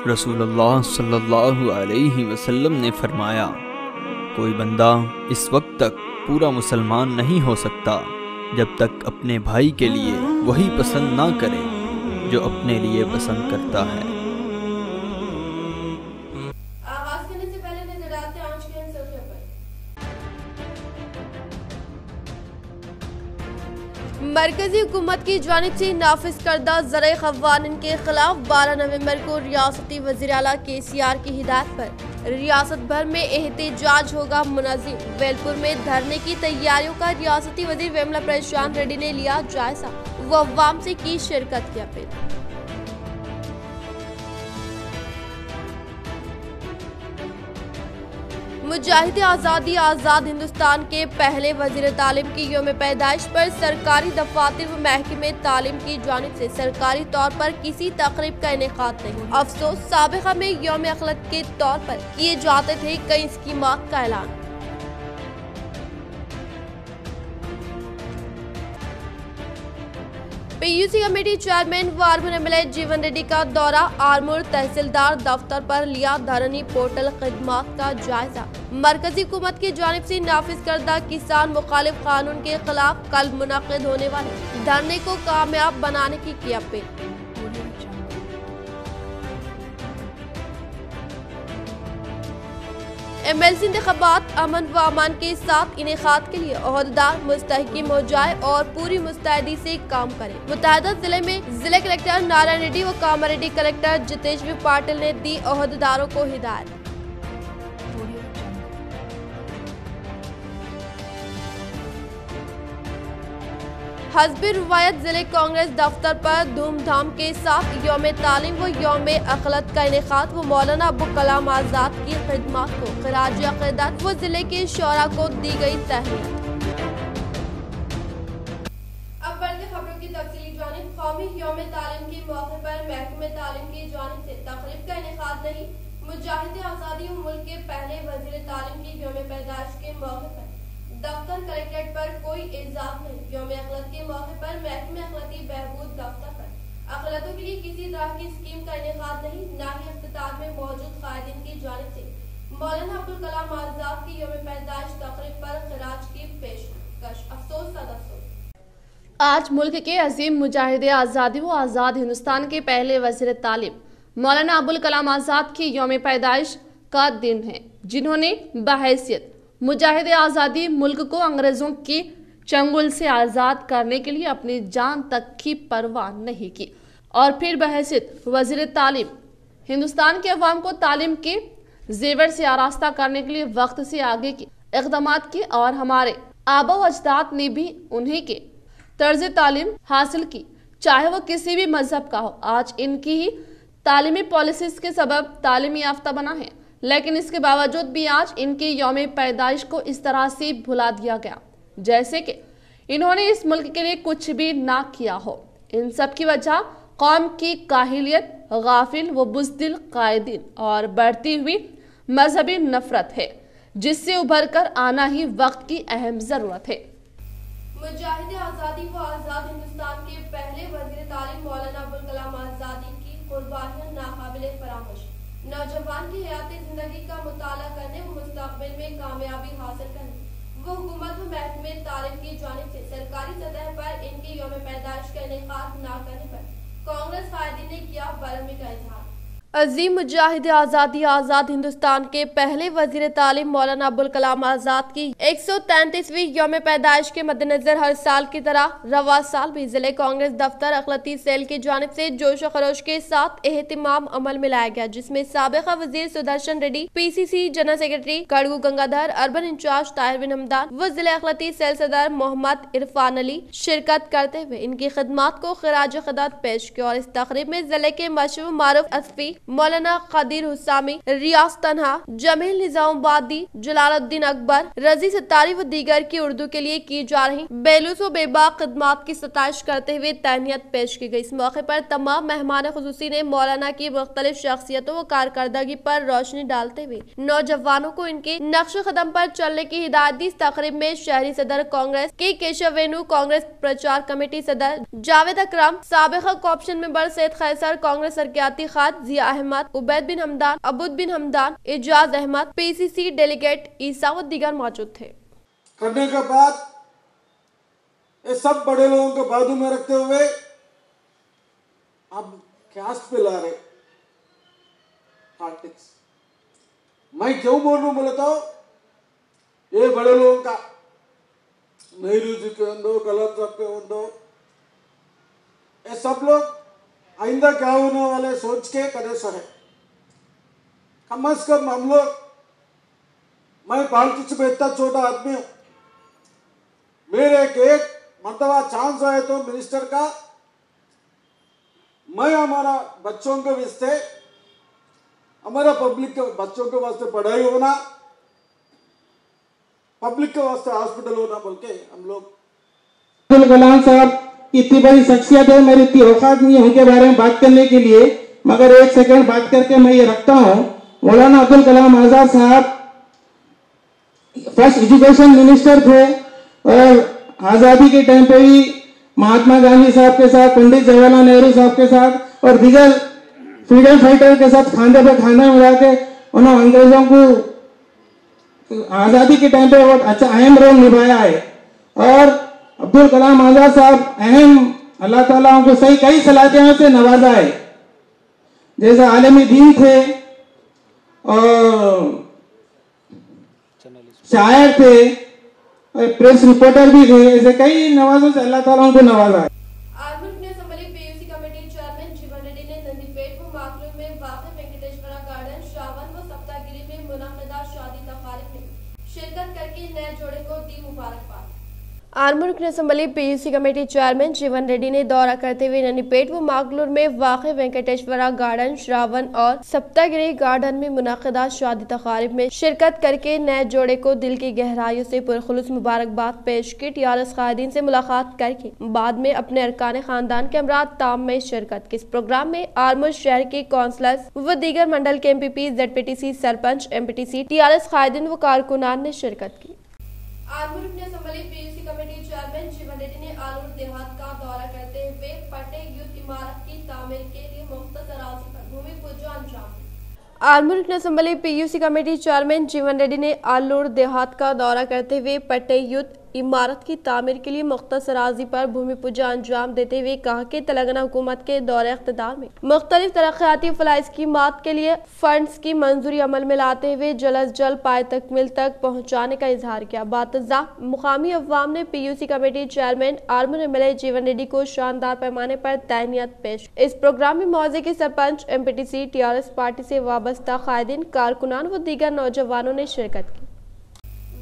रसूलुल्लाह सल्लल्लाहु अलैहि वसल्लम ने फरमाया, कोई बंदा इस वक्त तक पूरा मुसलमान नहीं हो सकता जब तक अपने भाई के लिए वही पसंद ना करे जो अपने लिए पसंद करता है। मरकजी हुकूमत की जानिब से नाफिज करदा ज़राए ख़वानीन के खिलाफ 12 नवंबर को रियासती वज़ीर आला KCR की हिदायत पर रियासत भर में एहतजाज होगा मुनज़्ज़म। वेलपुर में धरने की तैयारियों का रियासती वज़ीर वेमला प्रशांत रेड्डी ने लिया जायजा, वो अवाम से की शिरकत की अपील। मुजाहिद आज़ादी आज़ाद हिंदुस्तान के पहले वज़ीर तालीम की यौम पैदाइश पर सरकारी दफातर व महकमे तालीम की जानिब से सरकारी तौर पर किसी तकरीब का इनेकाद नहीं। अफसोस, साबिक़ा में यौम अखलत के तौर पर किए जाते थे कई स्कीमात का ऐलान। PUC कमेटी चेयरमैन व अर्बन MLA जीवन रेड्डी का दौरा, आरमूर तहसीलदार दफ्तर पर लिया धरनी पोर्टल खिदमात का जायजा। मरकजी हुकूमत की जानिब से नाफिज करदा किसान मुखालिफ कानून के खिलाफ कल मुनक़िद होने वाले धरने को कामयाब बनाने की अपील। MLC इंतख़ाबात अमन व अमान के साथ इनेकाद के लिए ओहदेदार मुस्तहकिम हो जाए और पूरी मुस्तैदी से काम करें। मुतहदा जिले में जिला कलेक्टर नारायण रेड्डी व कामारेड्डी कलेक्टर जितेश पाटिल ने दी ओहदेदारों को हिदायत। हस्बे रुवायत जिले कांग्रेस दफ्तर पर धूमधाम के साथ यौम तालीम व यौम अखलत का इनेकाद व मौलाना अब्दुल कलाम आज़ाद की खिदमत को खिराज अक़ीदत व जिले के शोरा को दी गई तहनीत। अब बढ़ते खबरों की तफसीली जानिब। कौमी यौम तालीम के मौके पर महकमे तालीम की जानिब से तकरीब का इनेकाद नहीं। मुजाहिद आज़ादी व मुल्क के पहले वज़ीर तालीम की यौम पैदाइश के मौके पर दफ्तर कलेक्ट्रेट पर कोई इल्जाम नहीं। यौम अखलत के मौके पर महकमे अखलाकी बहबूद दफ्तर पर अखलतों के लिए किसी तरह की स्कीम का इनेकाद नहीं। न ही अस्पताल में मौजूद कायदीन की जानिब से मौलाना अब्दुल कलाम आज़ाद की यौम पैदाइश तकरीब पर खिराज की पेशकश। अफसोस सदस्यों, आज मुल्क के अजीम मुजाहिद आज़ादी व आज़ाद हिंदुस्तान के पहले वज़ीर तालीम मौलाना अब्दुल कलाम आज़ाद की यौम पैदाइश का दिन है, जिन्होंने बहैसियत मुजाहिद आज़ादी मुल्क को अंग्रेजों की चंगुल से आज़ाद करने के लिए अपनी जान तक की परवाह नहीं की और फिर बहैसियत वज़ीर तालीम हिंदुस्तान के अवाम को तालीम के जेवर से आरास्ता करने के लिए वक्त से आगे की इक़दामात की और हमारे आबा व अजदाद ने भी उन्हीं के तर्ज तालीम हासिल की, चाहे वो किसी भी मजहब का हो। आज इनकी ही तालीमी पॉलिसीज के सबब तालीमी याफ्ता बना है, लेकिन इसके बावजूद भी आज इनकी यौम पैदाइश को इस तरह से भुला दिया गया जैसे कि इन्होंने इस मुल्क के लिए कुछ भी ना किया हो। इन सब की वजह कौम की काहिलियत, गाफिल व बुज़दिल कायदीन और बढ़ती हुई मजहबी नफरत है, जिससे उभर कर आना ही वक्त की अहम जरूरत है। मुजाहिद आज़ादी व आज़ाद हिंदुस्तान के पहले वज़ीर तालीम मौलाना अब्दुल कलाम आज़ादी की कुर्बानियां नाकाबिले फरामोश। नौजवान की हयाती जिंदगी का मुताला करने व मुस्तक़बिल में कामयाबी हासिल करने वो हुकूमत व महकमे तालीम की जानिब से सरकारी सतह पर इनकी यौम पैदाइश का इनेकाद न करने पर कांग्रेस कायदीन ने किया बरहमी का इजहार। अजीम मुजाहिद आज़ादी आज़ाद हिंदुस्तान के पहले वज़ीर तालीम मौलाना अब्दुल कलाम आज़ाद की 133वीं यौम पैदाइश के मद्देनजर हर साल की तरह रवा साल भी जिले कांग्रेस दफ्तर अखलती सेल की जानिब से जोश खरोश के साथ एहतिमाम अमल में लाया गया, जिसमें साबिक़ा वज़ीर Sudarshan Reddy, PCC general secretary Kadagu Gangadhar, urban in-charge Tahir bin Hamdan व जिले अखलती सेल सदर मोहम्मद इरफान अली शिरकत करते हुए इनकी खिदमात को खिराज अक़ीदत पेश किया। और इस तकरीब में जिले के मशहूर मारूफ असफी, मौलाना कदीर हुसामी, रियाज तन्हा, जमील निजामुद्दीन, जलालुद्दीन अकबर, रजी सत्तारी व दीगर की उर्दू के लिए की जा रही बेलूस व बेबाक खिदमात की सताइश करते हुए तहनीत पेश की गई। इस मौके पर तमाम मेहमान खुसूसी ने मौलाना की मुख्तलिफ शख्सियतों व कारकर्दगी पर रोशनी डालते हुए नौजवानों को इनके नक्श कदम पर चलने की हिदायत दी। इस तकरीब में शहरी सदर कांग्रेस के केशव वेणु, कांग्रेस प्रचार कमेटी सदर जावेद अकरम, साबिक़ा कोऑप्शन मेंबर सैयद खैसर, कांग्रेस सरकियाती खाद जिया अहमद, उबैद बिन हमदान, अबूद बिन हमदान, एजाज अहमद, पीसीसी डेलीगेट ईसा व दीगर मौजूद थे। करने के बाद ये सब बड़े लोगों को बाजू में रखते हुए अब कैस्ट पे ला रहे पॉलिटिक्स। मैं क्यों बोल रहा हूं बोले तो ये बड़े लोगों का नेहरू जी के होंदो, कलाम साहब के होंदो, ये सब लोग आइंदा क्या होने वाले सोच के करे सो है। कम से कम हम लोग, मैं पॉलिटिक्स में इतना छोटा आदमी हूं, मेरे एक मरतबा चांस आए तो मिनिस्टर का, मैं हमारा बच्चों के वास्ते, हमारा पब्लिक के बच्चों के वास्ते पढ़ाई होना, पब्लिक के वास्ते हॉस्पिटल होना बोल के हम लोग। अब्दुल कलाम साहब इतनी बड़ी शख्सियत है, मेरी इतनी औकात नहीं है उनके बारे में बात करने के लिए, मगर एक सेकंड बात करके मैं ये रखता हूँ। मौलाना अब्दुल कलाम आजाद साहब फर्स्ट एजुकेशन मिनिस्टर थे और आज़ादी के टाइम पे ही महात्मा गांधी साहब के साथ, पंडित जवाहरलाल नेहरू साहब के साथ और दीगर फ्रीडम फाइटर के साथ खांधे पे खांधा मिला के उन्होंने अंग्रेजों को आज़ादी के टाइम पे बहुत अच्छा अहम रोल निभाया है। और अब्दुल कलाम आजाद साहब अहम, अल्लाह ताला उनको सही कई सलाहियतों से नवाजा है, जैसे आलमी दीन थे और शायर थे, प्रेस रिपोर्टर भी थे, ऐसे कई नवाजों से अल्लाह ताला उनको नवाजा है। आर्मुल्क ने असम्बली पीयूसी कमेटी चेयरमैन जीवन रेड्डी ने नंदीपेट व माकलूर में वाक़ वेंकटेश्वरा गार्डन श्रावण व सप्तागिरी में मुनक़्क़दा शादी तक़ारीब में शिरकत करके नए जोड़े को दी मुबारकबाद। आर्मुल्क ने असम्बली पीयूसी कमेटी चेयरमैन जीवन रेड्डी ने दौरा करते हुए नंदीपेट व माकलूर में वाक़ वेंकटेश्वरा गार्डन श्रावण और सप्तागिरी गार्डन में मुनक़्क़दा शादी तक़ारीब में शिरकत करके नए जोड़े को दिल की गहराइयों से पुरखुलूस मुबारकबाद पेश की। टीआरएस कायदीन से मुलाकात करके बाद में अपने अरकान खानदान के अमरात ताम में शिरकत की। इस प्रोग्राम में आर्मुल्क शहर के काउंसलर्स व दीगर मंडल के MPP, ZPTC sarpanch, MPTC, TRS कायदीन व कारकुनान ने शिरकत की। आर्मुल्क ने असम्बली पीयूसी कमेटी चेयरमैन जीवन रेड्डी ने आलूर देहात का दौरा करते हुए पटे युद्ध इमारत की तामीर के लिए मुख्तसर अराज़ी पर भूमि पूजन अंजाम दिया। आर्मुल्क ने असम्बली पीयूसी कमेटी चेयरमैन जीवन रेड्डी ने आलूर देहात का दौरा करते हुए पटे युद्ध इमारत की तामीर के लिए मुख्तसर अराज़ी पर भूमि पूजन अंजाम देते हुए कहा कि तेलंगाना हुकूमत के दौरे इख्तिदार में मुख्तलिफ तरक्याती फलाह स्कीमात के लिए फंड्स की मंजूरी अमल में लाते हुए जल्द अज जल्द पाए तकमील तक पहुँचाने का इजहार किया। बातज़ा मुकामी अवाम ने पीयूसी कमेटी चेयरमैन आर्मुल्क MLA जीवन रेड्डी को शानदार पैमाने पर तहनीत पेश। इस प्रोग्राम में मौजे के सरपंच, MPTC, TRS पार्टी से वाबस्ता कायदीन, कारकुनान व दीगर नौजवानों ने शिरकत की।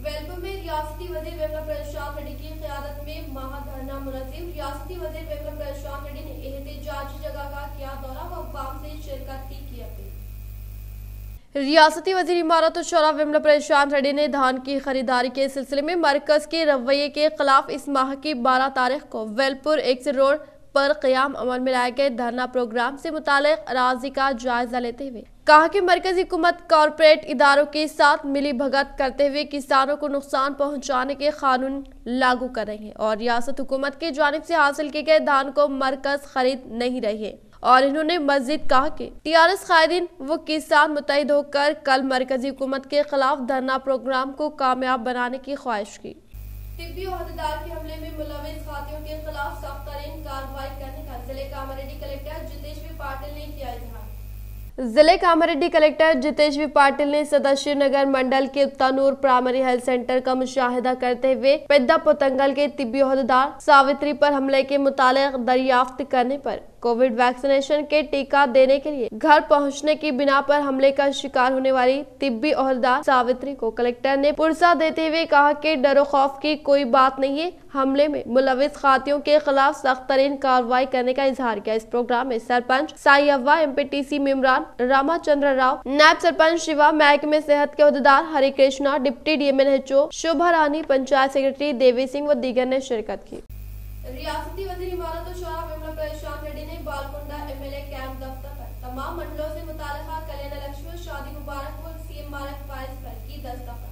वेलपुर में रियासती वज़ीर वेमला प्रशांत रेड्डी की क़यादत में महाधरना मुनज़्ज़म। रियासती वज़ीर वेमला प्रशांत रेड्डी ने एहतिजाजी जगह का किया दौरा व अवाम से शिरकत की अपील। रियासती वज़ीर इमारत और शोरा वेमला प्रशांत रेड्डी ने धान की खरीदारी के सिलसिले में मरकज के रवैये के खिलाफ इस माह की 12 तारीख को वेलपुर एक्स रोड पर क़याम अमल में लाए गए धरना प्रोग्राम से मुताल्लिक़ अराज़ी का जायजा लेते हुए कहा कि मरकजी हुकूमत कॉरपोरेट इदारों के साथ मिली भगत करते हुए किसानों को नुकसान पहुंचाने के कानून लागू कर रही है और रियासत हुकूमत की जानिब से हासिल किए गए धान को मरकज खरीद नहीं रही है। और इन्होंने मज़ीद कहा कि टीआरएस कायदीन व किसान मुत्तहिद होकर कल मरकजी हुकूमत के खिलाफ धरना प्रोग्राम को कामयाब बनाने की ख्वाहिश की। तिब्बी ओहदेदार के हमले में मुलविस खातियों के खिलाफ सख्त तरीन कार्रवाई करने का जिले कामारेड्डी कलेक्टर जितेश पाटिल ने किया इजहार। जिले कामारेड्डी कलेक्टर जितेश पाटिल ने सदस्य नगर मंडल के उत्तानूर प्राइमरी हेल्थ सेंटर का मुशाहिदा करते हुए पेद्दा पोतंगल के तिब्बी ओहदेदार सावित्री पर हमले के मुतालिक दरियाफ्त करने पर कोविड वैक्सीनेशन के टीका देने के लिए घर पहुंचने की बिना पर हमले का शिकार होने वाली तिब्बी ओहदेदार सावित्री को कलेक्टर ने पुरसा देते हुए कहा कि डरो खौफ की कोई बात नहीं है। हमले में मुलविस खातियों के खिलाफ सख्त तरीन कार्रवाई करने का इजहार किया। इस प्रोग्राम में सरपंच साई अव्वा, MPTC मेम्बरान रामाचंद्र राव, नायब सरपंच शिवा, महकमे सेहत के ओहदेदार हरि कृष्णा, डिप्टी DMNHO शोभा रानी, पंचायत सेक्रेटरी देवी सिंह व दीगर ने शिरकत की। रियासती वज़ीर इमारत और शोरा वेमला प्रशांत रेड्डी ने बालकोंडा MLA कैंप दफ्तर पर तमाम मंडलों से मुताल्लिक़ कल्याण लक्ष्मी शादी मुबारक व CM मारक फाइज पर की दस्तखत।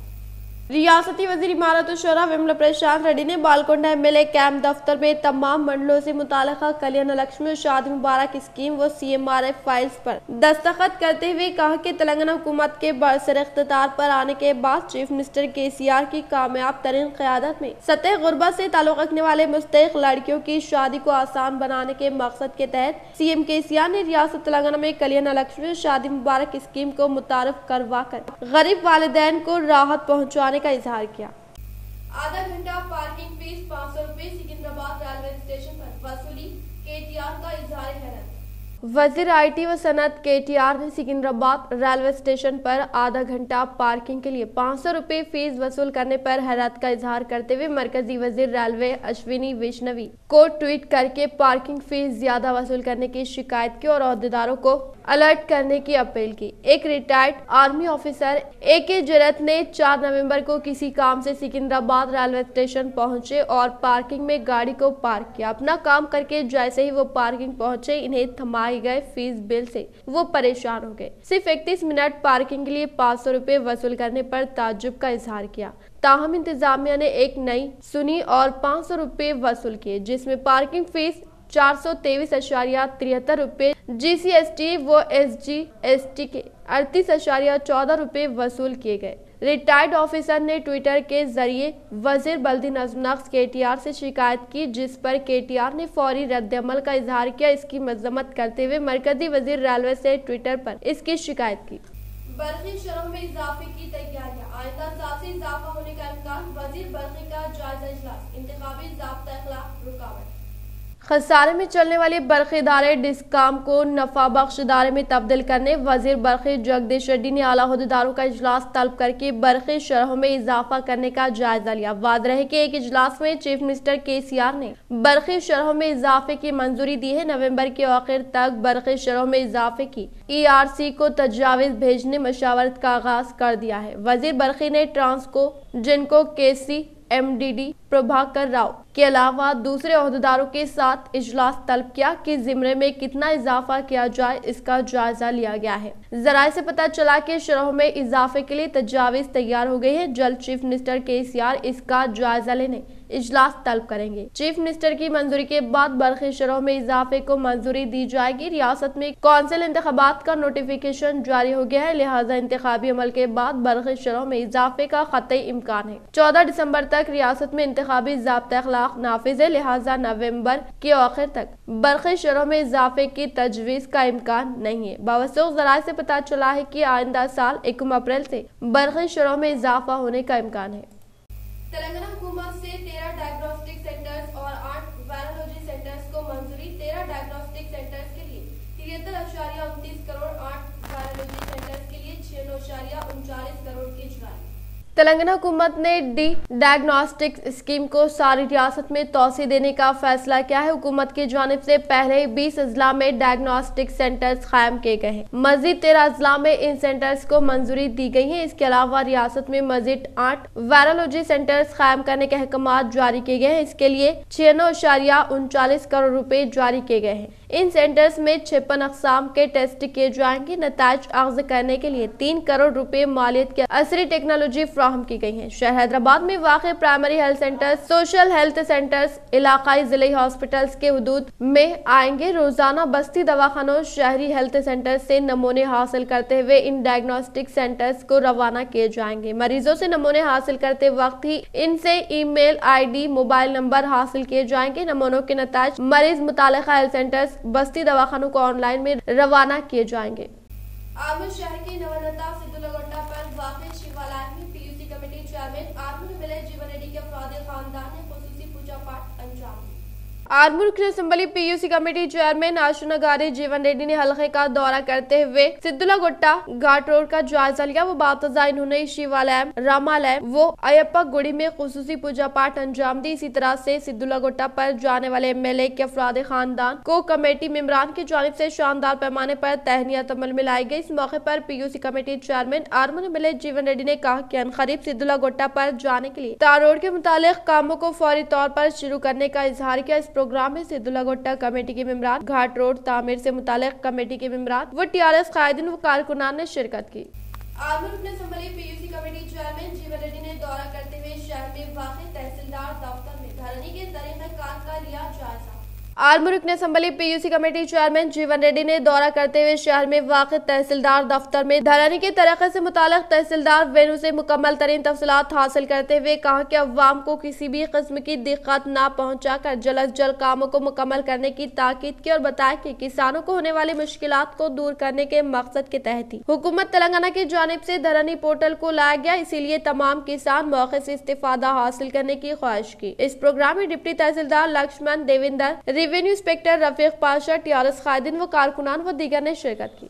रियासती वजीर इमारत और शोरा विमला प्रशांत रेड्डी ने बालकोंडा एमएलए कैंप दफ्तर में तमाम मंडलों से मुताल्लिका कल्याण लक्ष्मी और शादी मुबारक स्कीम व CMRF फाइल्स पर दस्तखत करते हुए कहा कि तेलंगाना हुकूमत के बरसर इख्तियार पर आने के बाद चीफ मिनिस्टर KCR की कामयाब तरीन क़यादत में सतह गुर्बत से ताल्लुक़ रखने वाले मुस्तहिक़ लड़कियों की शादी को आसान बनाने के मकसद के तहत CM KCR ने रियासत तेलंगाना में कल्याण लक्ष्मी और शादी मुबारक स्कीम को मुतारफ करवा कर गरीब वालिदैन को राहत पहुँचाने का इजहार किया। आधा घंटा पार्किंग फीस 500 रुपए सिकंदराबाद रेलवे स्टेशन पर वसूली, KTR का इजहार हैरत। वजीर IT व सनत KTR ने सिकंदराबाद रेलवे स्टेशन पर आधा घंटा पार्किंग के लिए 500 रुपए फीस वसूल करने पर हैरत का इजहार करते हुए मरकजी वजीर रेलवे अश्विनी वैष्णवी को ट्वीट करके पार्किंग फीस ज्यादा वसूल करने की शिकायत की और अहदेदारों को अलर्ट करने की अपील की। एक रिटायर्ड आर्मी ऑफिसर AK जरत ने 4 नवंबर को किसी काम से सिकंदराबाद रेलवे स्टेशन पहुंचे और पार्किंग में गाड़ी को पार्क किया। अपना काम करके जैसे ही वो पार्किंग पहुंचे, इन्हें थमाए गए फीस बिल से वो परेशान हो गए। सिर्फ 31 मिनट पार्किंग के लिए 500 रुपए वसूल करने पर ताज्जुब का इजहार किया। ताहम इंतजामिया ने एक नई सुनी और 500 रुपए वसूल किए, जिसमें पार्किंग फीस 423.73 रुपए, GCST व SGST के 38.14 रुपए वसूल किए गए। रिटायर्ड ऑफिसर ने ट्विटर के जरिए वजीर बल्दी नज़्म नक्श KTR से शिकायत की, जिस पर KTR ने फौरी रद्दअमल का इजहार किया। इसकी मजम्मत करते हुए मरकजी वजीर रेलवे से ट्विटर पर इसकी शिकायत की। बरक़ी शरह में इजाफे की तैयारियां, आइंदा साल से इजाफा होने का इम्कान, वजीर बरक़ी का जायजा इजलास, इंतखाबी ज़ाब्ता इखलाक रुकावट। खसारे में चलने वाले बरक़ी इदारे डिस्काम को नफा बख्श इदारे में तब्दील करने वजीर बरक़ी जगदीश रेड्डी ने आला अहदेदारों का इजलास तलब करके बरक़ी शरहों में इजाफा करने का जायजा लिया। वाज़ेह है कि एक इजलास में चीफ मिनिस्टर KCR ने बरक़ी शरहों में इजाफे की मंजूरी दी है। नवंबर के आखिर तक बरक़ी शरहों में इजाफे की ERC को तजावीज़ भेजने मशावरत का आगाज कर दिया है। वजीर बरक़ी ने ट्रांसको, जिनको KC MDD प्रभाकर राव के अलावा दूसरे अहदेदारों के साथ इजलास तलब किया कि जिम्मे में कितना इजाफा किया जाए, इसका जायजा लिया गया है। जराये से पता चला कि शरहों में इजाफे के लिए तजावीज़ तैयार हो गई है। जल्द चीफ मिनिस्टर KCR इसका जायजा लेने इजलास तलब करेंगे। चीफ मिनिस्टर की मंजूरी के बाद बरक़ी शरहों में इजाफे को मंजूरी दी जाएगी। रियासत में कौंसिल इंतखाबात का नोटिफिकेशन जारी हो गया है, लिहाजा इंतखाबी अमल के बाद बरक़ी शरहों में इजाफे का क़तई इम्कान है। 14 दिसंबर तक रियासत में इंतखाबी ज़ाब्ता इखलाक नाफिज है, लिहाजा नवंबर के आखिर तक बरक़ी शरहों में इजाफे की तजवीज़ का इम्कान नहीं है। बावसूख ज़राए से पता चला है कि आइंदा साल 1 अप्रैल से बरक़ी शरहों में इजाफा होने का इम्कान है। तेलंगाना हुकूमत से 13 डायग्नोस्टिक सेंटर्स और 8 वायरोलॉजी सेंटर्स को मंजूरी। 13 डायग्नोस्टिक सेंटर्स के लिए 73.29 करोड़, 8 वायरोलॉजी सेंटर्स के लिए 6.39 करोड़ की जुराई। तेलंगाना हुकूमत ने डायग्नोस्टिक स्कीम को सारी रियासत में तोसी देने का फैसला किया है। हुकूमत की जानिब से पहले 20 अजला में डायग्नोस्टिक सेंटर्स कायम किए गए हैं। मजीद 13 अजला में इन सेंटर्स को मंजूरी दी गई है। इसके अलावा रियासत में मजीद 8 वायरोलॉजी सेंटर्स कायम करने के अहकाम जारी किए गए हैं। इसके लिए 96.39 करोड़ रुपए जारी किए गए हैं। इन सेंटर्स में 56 अक़साम के टेस्ट किए जाएंगे। नताइज अख्ज़ करने के लिए 3 करोड़ रुपए मालियत की असरी टेक्नोलॉजी फ्राहम की गई है। शहर हैदराबाद में वाक़ primary health centres, social health centres इलाकाई जिले हॉस्पिटल्स के हुदूद में आएंगे। रोजाना बस्ती दवाखानों, शहरी हेल्थ सेंटर से नमूने हासिल करते हुए इन डायग्नोस्टिक सेंटर्स को रवाना किए जाएंगे। मरीजों से नमूने हासिल करते वक्त ही इनसे ईमेल ID, मोबाइल नंबर हासिल किए जाएंगे। नमूनों के नताइज मरीज मुतालिका हेल्थ सेंटर्स, बस्ती दवाखानों को ऑनलाइन में रवाना किए जाएंगे। आर्मूर शहर के नवनता सिद्धूलगोट्टा पर वाक़ शिवालय में PUC committee chairman Armoor village जीवन रेड्डी के अफराद खानदान ने खुसूसी पूजा पाठ अंजाम दिया। आर्मूर की असम्बली PUC कमेटी चेयरमैन आशुनगारी जीवन रेड्डी ने हल्के का दौरा करते हुए सिद्धूलगोट्टा घाट रोड का जायजा लिया। वो बातजा इन्होंने शिवालय, रामालय वो अयप्पा गुड़ी में खुसूसी पूजा पाठ अंजाम दी। इसी तरह से सिद्धूलगोट्टा पर जाने वाले MLA के अफराद खानदान को कमेटी मेंबरान की जानिब से शानदार पैमाने पर तहनीत अमल में लाई गई। इस मौके पर PUC committee chairman Armoor village जीवन रेड्डी ने कहा कि अनकरीब सिद्धूलगोट्टा पर जाने के लिए तार रोड के मुतालिक कामों को फौरी तौर पर शुरू करने का इजहार किया। इस प्रोग्राम में सिद्धूलगोट्टा कमेटी के मेंबरान, घाट रोड तामीर से मुतालिक कमेटी के मेंबरान व TRS कायदीन व कारकुनान ने शिरकत की। आलमपुर में संभली पीयूसी कमेटी चेयरमैन जीवन रेड्डी ने दौरा करते हुए शहर में वाक़ तहसीलदार दफ्तर में धरने के तरीक़ाकार का लिया जायजा। आलमुर्ग ने संभली पीयूसी कमेटी चेयरमैन जीवन रेड्डी ने दौरा करते हुए शहर में वाक़ तहसीलदार दफ्तर में धरने के तरीके से मुताल्लिक़ तहसीलदार वेनू से मुकम्मल तरीन तफसीलात हासिल करते हुए कहा कि अवाम को किसी भी किस्म की दिक्कत न पहुँचाकर जल्द अज जल्द कामों को मुकम्मल करने की ताकीद की और बताया कि किसानों को होने वाली मुश्किलात को दूर करने के मकसद के तहत ही हुकूमत तेलंगाना की जानिब से धरनी पोर्टल को लाया गया, इसीलिए तमाम किसान मौके से इस्तेफादा हासिल करने की ख्वाहिश की। इस प्रोग्राम में deputy tehsildar Lakshman Devinder, revenue inspector Rafiq Pasha, TRS कायदीन व कारकुनान व दीगर ने शिरकत की।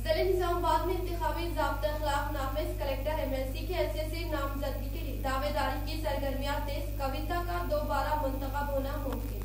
जिले निजामाबाद में इंतखाबी ज़ाब्ता खिलाफ नाफिज कलेक्टर एमएलसी की हैसियत से नामजदगी के लिए दावेदारी की सरगर्मियां तेज, कविता का दोबारा मुंतखब होना मुमकिन।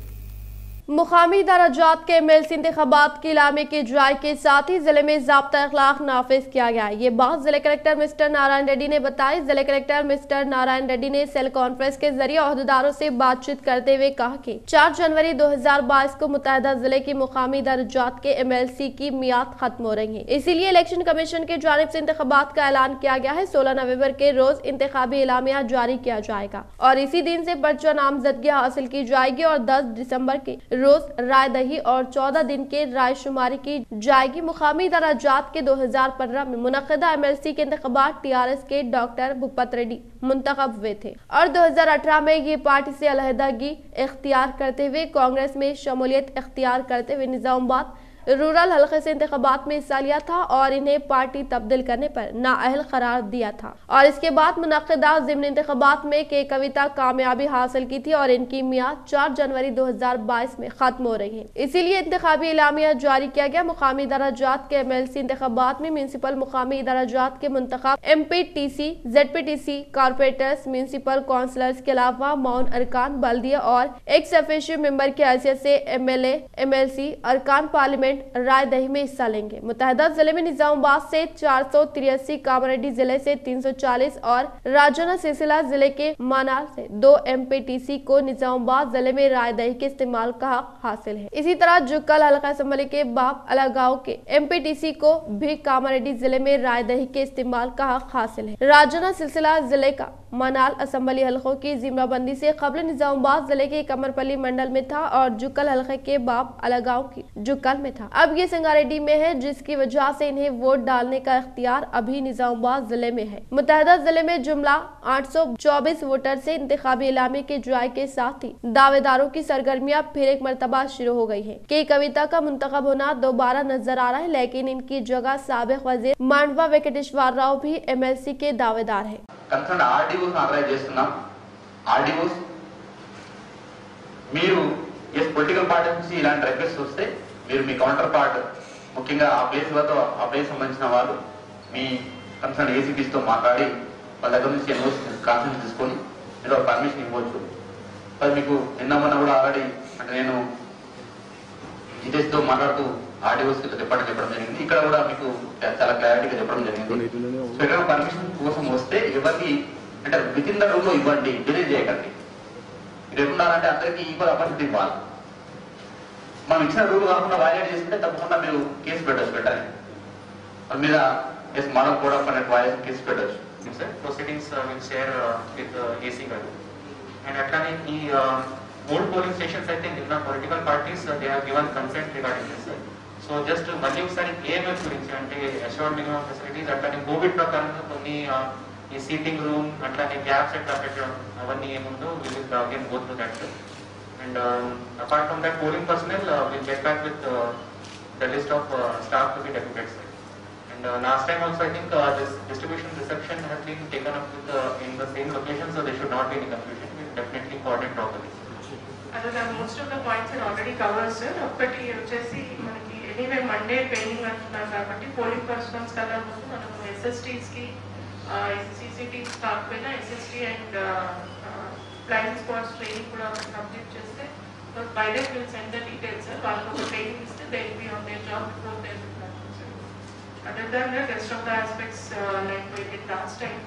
मुकामी दराजात के एमएलसी इंतखाबात के इलामे के इजराए के साथ ही जिले में ज़ाब्ता अखलाक नाफिज किया गया। ये बात जिले कलेक्टर मिस्टर नारायण रेड्डी ने बताई। जिले कलेक्टर मिस्टर नारायण रेड्डी ने सेल कॉन्फ्रेंस के जरिए ओहदेदारों से बातचीत करते हुए कहा कि 4 जनवरी 2022 को मुत्तहिदा जिले की मुकामी दराजात के एमएलसी की मियाद खत्म हो रही है, इसीलिए इलेक्शन कमीशन की जानिब से इंतखाबात का ऐलान किया गया है। 16 नवंबर के रोज इंतखाबी इलामिया जारी किया जाएगा और इसी दिन से पर्चा नामजदगी हासिल की जाएगी और 10 दिसंबर के रोज राय दही और 14 दिन के राय शुमारी की जाएगी। मुकामी दराजात के 2015 में मुनक़दा एमएलसी के इंतखाबात टीआरएस के डॉक्टर भूपत रेड्डी मुंतखब हुए थे और 2018 में ये पार्टी से अलहदगी इख्तियार करते हुए कांग्रेस में शमूलियत इख्तियार करते हुए निजामाबाद रूरल हल्के से इंतखाबात में हिस्सा लिया था और इन्हें पार्टी तब्दील करने पर नाअहल करार दिया था और इसके बाद मुनक़दा ज़िम्न इंतखाबात में के कविता कामयाबी हासिल की थी और इनकी मियाद 4 जनवरी 2022 में खत्म हो रही है, इसीलिए इंतखाबी इलामिया जारी किया गया। मुकामी दराजात के एमएलसी इंतखाबात में म्यूनसिपल मुकामी दराजात के मुंतखब MPTC, ZPTC, corporators, municipal councillors के अलावा माउन अरकान बल्दिया और एक्स ऑफिशियो मेंबर की हैसियत से एमएलए, एमएलसी, अरकान पार्लियामेंट राय दही में हिस्सा लेंगे। मुत्तहिदा जिले में निजामाबाद से 483, कामारेड्डी जिले से 340 और राजौना सिलसिला जिले के मानार से 2 एमपीटीसी को निजामाबाद जिले में राय दही के इस्तेमाल का हक हासिल है। इसी तरह जुक्कल हल्का असम्बली के बाप अलगांव के एमपीटीसी को भी कामारेड्डी जिले में राय दही के इस्तेमाल का हक हासिल है। राजौना सिलसिला जिले का मनाल असम्बली हल्कों की जिम्मेबंदी से कबल निजामाबाद जिले के कमरपल्ली मंडल में था और जुक्कल हल्के के बाप अलगांव की जुक्कल में था। अब ये संगारेड्डी में है, जिसकी वजह से इन्हें वोट डालने का इख्तियार अभी निजामाबाद जिले में है। मुत्तहिदा जिले में जुमला 824 वोटर से इंतखाबी इलामे के इजराए के साथ ही दावेदारों की सरगर्मियां फिर एक मरतबा शुरू हो गई है कि कविता का मुंतखब होना दोबारा नजर आ रहा है, लेकिन इनकी जगह साबिक वजीर मांडवा वेंकटेश्वर राव भी एमएलसी के दावेदार है। కన్సర్న్ ఆర్డీఓస్ ఆర్గనైజ్ చేస్తున్నాం। ఆర్డీఓస్ మీరు ఎస్ పొలిటికల్ పార్టీ నుంచి ఇలాంటి రిక్వెస్ట్ వస్తే మీరు మీ కౌంటర్ పార్ట్ ముఖ్యంగా ఆ ప్లేస్ సంబంధించిన వాళ్ళు మీ కన్సర్న్ ఏసీపీస్తో మాట్లాడి వాళ్ళ దగ్గర నుంచి ఎన్ఓసి కాన్సెంట్ తీసుకొని మీరు పర్మిషన్ ఇవ్వచ్చు। అది మీకు నిన్న మొన్న కూడా ఆల్రెడీ అంటే నేను జితేష్తో మాట్లాడుతూ ఆర్డీఓస్ చెప్పడం జరిగింది, ఇక్కడ కూడా మీకు చాలా క్లారిటీగా చెప్పడం జరిగింది। సో ఇక్కడ పర్మిషన్ కోసం వస్తే ఎవరికి అంటే విత్ ఇన్ ద రూమ్ లో ఇవ్వండి, డిలే చేయకండి। మీరు ఎట్లున్నారంటే అందరికీ ఈక్వల్ ఆపర్చునిటీ ఇవ్వాలి। మనం ఇచ్చిన రూల్ కాకుండా వైలేట్ చేసుకుంటే తప్పకుండా మీరు కేసు పెట్టాలి వాళ్ళ మీద model code of conduct violation case పెట్టచ్చు। Proceedings will share with AC గారు అండ్ అట్లానే ఈ ఓల్డ్ పోలింగ్ స్టేషన్స్ అయితే నిన్న political parties they have given consent regarding this. So just మళ్ళీ ఒకసారి ఏఎంఎస్ గురించి అంటే అష్యూర్డ్ మినిమం ఫెసిలిటీస్ అట్లానే కోవిడ్ ప్రకారంగా కొన్ని ఈ సీటింగ్ రూమ్ అట్లానే గ్యాప్స్ ఎట్లా పెట్టడం అవన్నీ ఏముందో we will again go through that. And apart from that polling personnel will get back with the list of staff to be deputed sir. And last time also I think this distribution reception has been taken up with in the same location, so there should not be any confusion. We will definitely coordinate properly. Other than most of the points are already covered, sir. Okkati vachesi manaki anyway Monday pending antunnaru kabatti polling personnels kada mundu manamu SSTs ki CCT staff pena SST and flying squads training kuda complete cheste, so by that we will send the details, sir. Vallu training iste they will be on their job before they will. Other than the rest of the aspects like we did last time,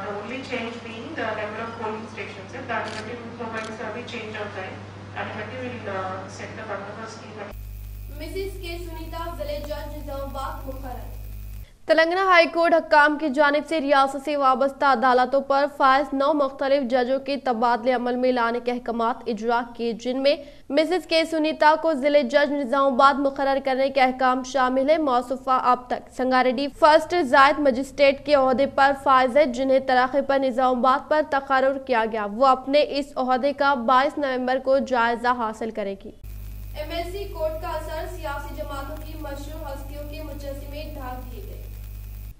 the only change being the number of polling stations. That will provide a change of time and we will set the bandobast scheme. Mrs. K. Sunita, Village Judge, Nizamabad, Mukarrar। Telangana high court Hakam की जानिब से रियासत से वाबस्ता अदालतों पर फायज 9 मुख्तलिफ जजों के तबादले अमल में लाने के अहकामात इजरा किए, जिनमें मिसेस के सुनीता को जिले जज निजामाबाद मुकर्रर करने के अहकाम शामिल है। मौसूफा अब तक संगारेड्डी फर्स्ट जायद मजिस्ट्रेट के ओहदे पर फायज है, जिन्हें तराखे पर निजामाबाद पर तकर्रुर किया गया। वो अपने इस ओहदे का 22 नवंबर को जायजा हासिल करेगी। MLC कोर्ट का असर, सियासी जमातों की मशहूर हस्तियों के मुजस्समे ढाक दिए गए।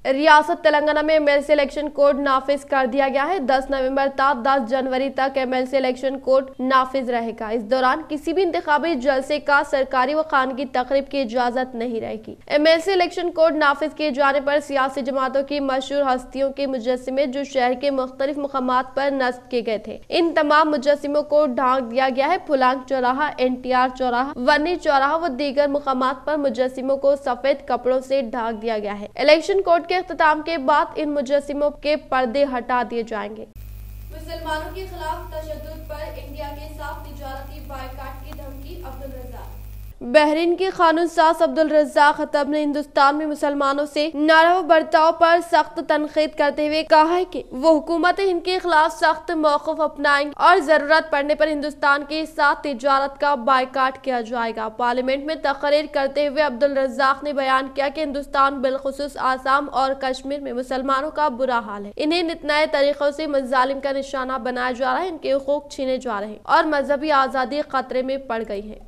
रियासत तेलंगाना में MLC इलेक्शन कोड नाफिज कर दिया गया है। 10 नवंबर तक 10 जनवरी तक MLC इलेक्शन कोड नाफिज रहेगा। इस दौरान किसी भी इंतखाबी जलसे का सरकारी व खानगी तकरीब की इजाजत नहीं रहेगी। MLC इलेक्शन कोड नाफिज किए जाने पर सियासी जमातों की मशहूर हस्तियों के मुजस्समे जो शहर के मुख्तलिफ मुकामात पर नस्ब किए गए थे, इन तमाम मुजस्समों को ढांक दिया गया है। फुलांग चौराहा, NTR चौराहा, वनी चौराहा व दीगर मुकामात पर मुजस्समों को सफेद कपड़ों से ढांक दिया गया है। इलेक्शन कोड के इख्तिताम के बाद इन मुजस्सिमों के पर्दे हटा दिए जाएंगे। मुसलमानों के खिलाफ तशद्दुद पर इंडिया के साथ तिजारती बायकाट की धमकी। अब्दुल रज़ाक बहरीन के कानून साज अब्दुल रज़ाक खत्ब ने हिंदुस्तान में मुसलमानों से नारवा बर्ताव पर सख्त तनकीद करते हुए कहा है कि वो हुकूमत हिंद के खिलाफ सख्त मौक़िफ़ अपनाएंगे और जरूरत पड़ने पर हिंदुस्तान के साथ तिजारत का बायकाट किया जाएगा। पार्लियामेंट में तकरीर करते हुए अब्दुल रज़ाक ने बयान किया कि हिंदुस्तान बिलखुसूस आसाम और कश्मीर में मुसलमानों का बुरा हाल है। इन्हें नित नए तरीकों से मज़ालिम का निशाना बनाया जा रहा है, इनके हुकूक छीने जा रहे हैं और मजहबी आज़ादी खतरे में पड़ गई है।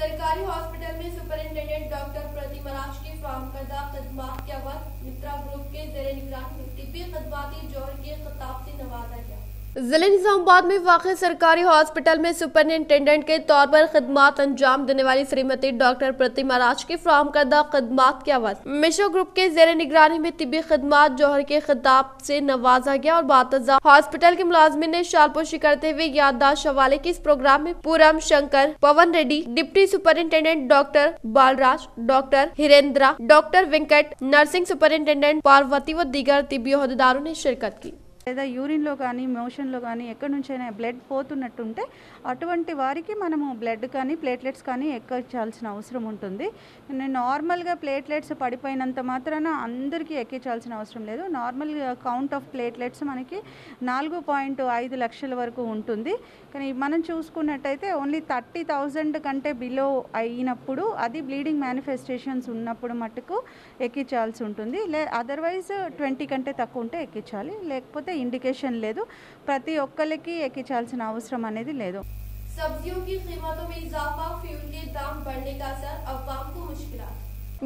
सरकारी हॉस्पिटल में सुपरिंटेंडेंट डॉक्टर प्रतिमा राज की फराहम करदा खदमात के अवध मित्रा ग्रुप के ज़ेरे निगरानी में तिब्बी खदमाती जौहर के खिताब से नवाजा गया। जिले निजामाबाद में वाक़ई सरकारी हॉस्पिटल में सुपरिंटेंडेंट के तौर पर खदमात अंजाम देने वाली श्रीमती डॉक्टर प्रतिमा राज की फराहम करदा खदमात के अवध मिश्रा ग्रुप के ज़ेरे निगरानी में तिब्बी खदमात जौहर के खिताब से नवाजा गया और बातजा हॉस्पिटल के मुलाजमिन ने शालपोशी करते हुए याददाश्त हवाले की। इस प्रोग्राम में Puram Shankar, Pavan Reddy, deputy superintendent doctor Balraj, doctor Hirendra, doctor Venkat, nursing superintendent Parvati व दीगर तिब्बी ओहदेदारों ने शिरकत की। లేదా యూరిన్లో కానీ మోషన్లో కానీ ఎక్కడి నుంచైనా బ్లడ్ పోతున్నట్టుంటే అటువంటి వారికి మనము బ్లడ్ కానీ ప్లేట్లెట్స్ కానీ ఎక్కించాల్సిన అవసరం ఉంటుంది. నార్మల్గా ప్లేట్లెట్స్ పడిపోయినంత మాత్రాన అందరికీ ఎక్కించాల్సిన అవసరం లేదు. నార్మల్ కౌంట్ ఆఫ్ ప్లేట్లెట్స్ మనకి 4.5 లక్షల వరకు ఉంటుంది. కానీ మనం చూసుకున్నట్టయితే ఓన్లీ 30,000 కంటే బిలో అయినప్పుడు అది బ్లీడింగ్ మేనిఫెస్టేషన్స్ ఉన్నప్పుడు మట్టుకు ఎక్కించాల్సి ఉంటుంది. అదర్వైజ్ 20 కంటే తక్కువ ఉంటే ఎక్కించాలి, లేకపోతే इंडिकेशन లేదు. ప్రతి ఒక్కరికి ఎక్కించాల్సిన అవసరం అనేది లేదు. सब्जियों की कीमतों में इजाफा, फ्यूल के दाम बढ़ने का असर अवाम को मुश्किलात।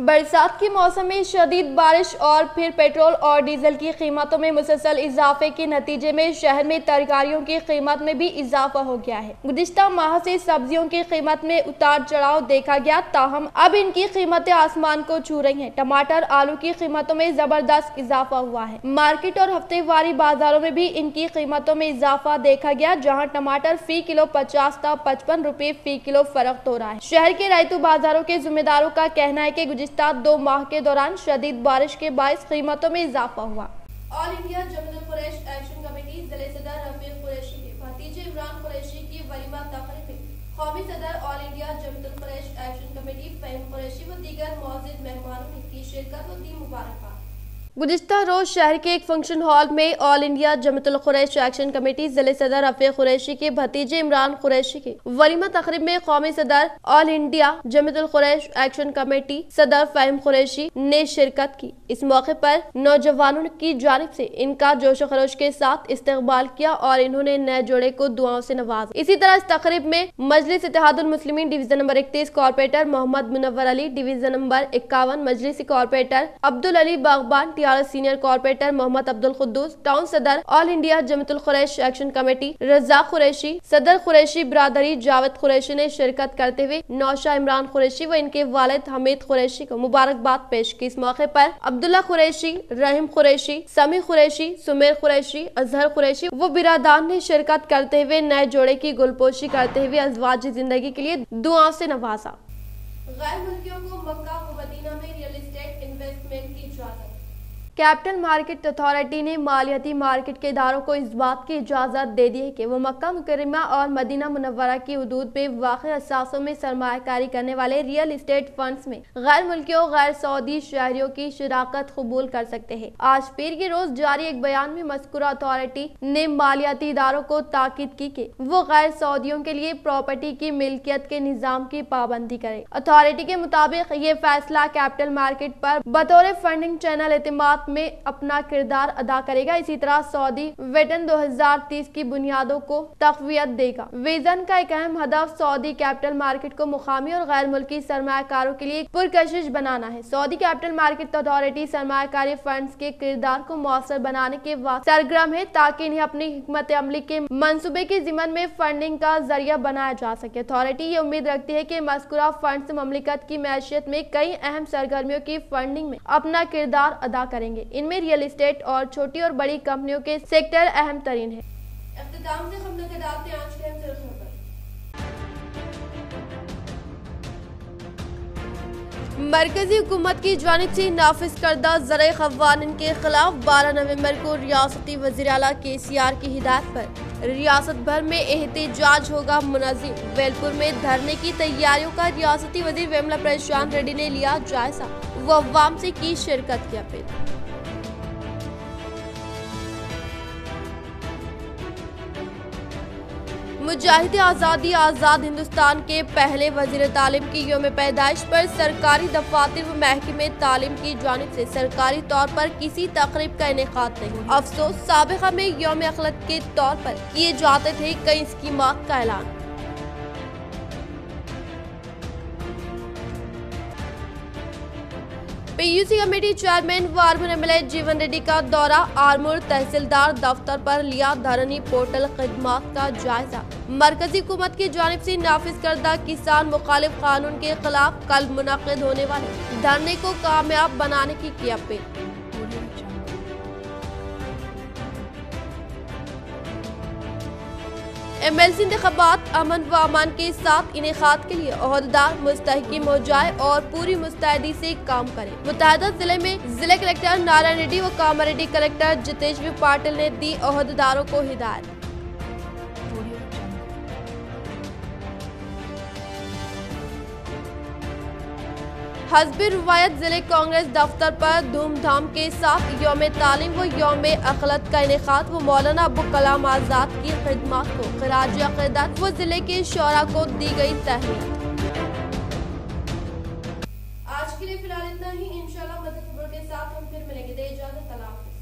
बरसात के मौसम में शदीद बारिश और फिर पेट्रोल और डीजल की कीमतों में मुसलसल इजाफे के नतीजे में शहर में तरकारियों की कीमत में भी इजाफा हो गया है। गुज़िश्ता माह से सब्जियों की कीमत में उतार चढ़ाव देखा गया, ताहम अब इनकी कीमतें आसमान को छू रही हैं। टमाटर आलू की कीमतों में जबरदस्त इजाफा हुआ है। मार्केट और हफ्तेवारी बाजारों में भी इनकी कीमतों में इजाफा देखा गया, जहाँ टमाटर फी किलो 50 था 55 रुपए फी किलो फर्क हो रहा है। शहर के रैतू बाजारों के जिम्मेदारों का कहना है कि 2 माह के दौरान शदीद बारिश के बायस कीमतों में इजाफा हुआ। All India Jamiatul Quraish action committee जिले सदर रफीक कुरैशी के भतीजे इमरान कुरैशी की वलीमा तकरीब में कौमी सदर all India Jamiatul Quraish action committee Fahim Qureshi व दीगर मौजूद मेहमानों ने की शिरकत और दी मुबारकबाद। गुज़िश्ता रोज शहर के एक फंक्शन हॉल में All India Jamiatul Quraish action committee जिले सदर रफीक कुरैशी के भतीजे इमरान कुरैशी के वलीमा तकरीब में कौमी सदर all India Jamiatul Quraish action committee सदर फहीम कुरैशी ने शिरकत की। इस मौके पर नौजवानों की जानिब से इनका जोश खरोश के साथ इस्तकबाल किया और इन्होंने नए जोड़े को दुआओं से नवाजा। इसी तरह इस तकरीब में Majlis Ittehadul Muslimeen division number 31 corporator Mohammed Munawwar Ali, division number 51 मजलिसी corporator Abdul Ali Bagban, senior corporator Mohammed Abdul Quddus, town सदर all India Jamiatul Quraish action committee Razak Qureshi, सदर कुरैशी बिरादरी जावेद कुरैशी ने शिरकत करते हुए नौशा इमरान कुरैशी व इनके वालिद हमीद कुरैशी को मुबारकबाद पेश की। इस मौके पर अब्दुल्ला कुरैशी, रहीम कुरैशी, समी कुरैशी, सुमेर कुरैशी, अजहर कुरैशी व बिरादान ने शिरकत करते हुए नए जोड़े की गुलपोशी करते हुए अज़वाजी जिंदगी के लिए दुआओं से नवाजा। गैर मुल्कियों को मक्का व मदीना में रियल एस्टेट इन्वेस्टमेंट की इजाजत। कैपिटल मार्केट अथॉरिटी ने मालियाती मार्केट के इदारों को इस बात की इजाज़त दे दी है कि वो मक्का मुकर्रमा और मदीना मुनव्वरा की हुदूद में वाक़ असासों में सरमायाकारी करने वाले रियल इस्टेट फंड्स में गैर मुल्कियों गैर सऊदी शहरियों की शिराकत कबूल कर सकते हैं। आज पीर के रोज जारी एक बयान में मज़कूरा अथॉरिटी ने मालियाती इदारों को ताकीद की कि वो गैर सऊदियों के लिए प्रॉपर्टी की मिल्कियत के निज़ाम की पाबंदी करे। अथॉरिटी के मुताबिक ये फैसला कैपिटल मार्केट पर बतौर फंडिंग चैनल एतमाद में अपना किरदार अदा करेगा। इसी तरह सऊदी वेटन 2030 की बुनियादों को तक़वियत देगा। विजन का एक अहम हदफ सऊदी कैपिटल मार्केट को मुकामी और गैर मुल्की सरमायाकारों के लिए पुरकशिश बनाना है। सऊदी कैपिटल मार्केट अथॉरिटी सरमायाकारी फंड्स के किरदार को मौसर बनाने के वास्ते सरगर्म है, ताकि इन्हें अपनी हिकमत अमली के मंसूबे के ज़िमन में फंडिंग का जरिया बनाया जा सके। अथॉरिटी ये उम्मीद रखती है कि मज़कूरा फंड्स ममलिकत की मैशियत में कई अहम सरगर्मियों की फंडिंग में अपना किरदार अदा करेंगे। इनमें रियल एस्टेट और छोटी और बड़ी कंपनियों के सेक्टर अहम तरीन है। इख्तिताम से हम लोग डालते हैं आज के अहम सुर्खियों पर। मरकजी हुकूमत की जानिब से नाफिज करदा ज़राए ख़वानीन के खिलाफ 12 नवंबर को रियासती वज़ीर आला KCR की हिदायत पर रियासत भर में एहतजाज होगा मुनज़्ज़म। वेलपुर में धरने की तैयारियों का रियासती वज़ीर वेमला प्रशांत रेड्डी ने लिया जायजा व अवाम से की शिरकत की अपील। मुजाहिद आज़ादी आज़ाद हिंदुस्तान के पहले वज़ीर तालीम की यौम पैदाइश पर सरकारी दफातर व महकमे तालीम की जानिब से सरकारी तौर पर किसी तकरीब का इनेकाद नहीं। अफसोस साबिक़ा में यौम अखलत के तौर पर किए जाते थे कई स्कीमात का ऐलान। PUC कमेटी चेयरमैन व आर्मूर MLA जीवन रेड्डी का दौरा। आर्मूर तहसीलदार दफ्तर पर लिया धरनी पोर्टल खिदमात का जायजा। मरकजी हुकूमत की जानिब से नाफिज करदा किसान मुखालिफ कानून के खिलाफ कल मुनक़िद होने वाले धरने को कामयाब बनाने की अपील। MLC इंतखाबात अमन व अमान के साथ इनेकाद के लिए ओहदेदार मुस्तहकिम हो जाए और पूरी मुस्तैदी से काम करें। मुतहदा जिले में जिला कलेक्टर नारायण रेड्डी व कामारेड्डी कलेक्टर जितेश पाटिल ने दी ओहदेदारों को हिदायत। हस्बी रिवायत जिले कांग्रेस दफ्तर पर धूमधाम के साथ यौम तालीम व यौम अखलत का इनेकाद व मौलाना अब्दुल कलाम आज़ाद की खिदमत को खराज अक़ीदत व जिले के शोरा को दी गई तहनीत। आज के लिए फिलहाल इतना ही। इंशाल्लाह मदद खबर के साथ हम फिर मिलेंगे। दे इजाज़त। अल्लाह हाफ़िज़।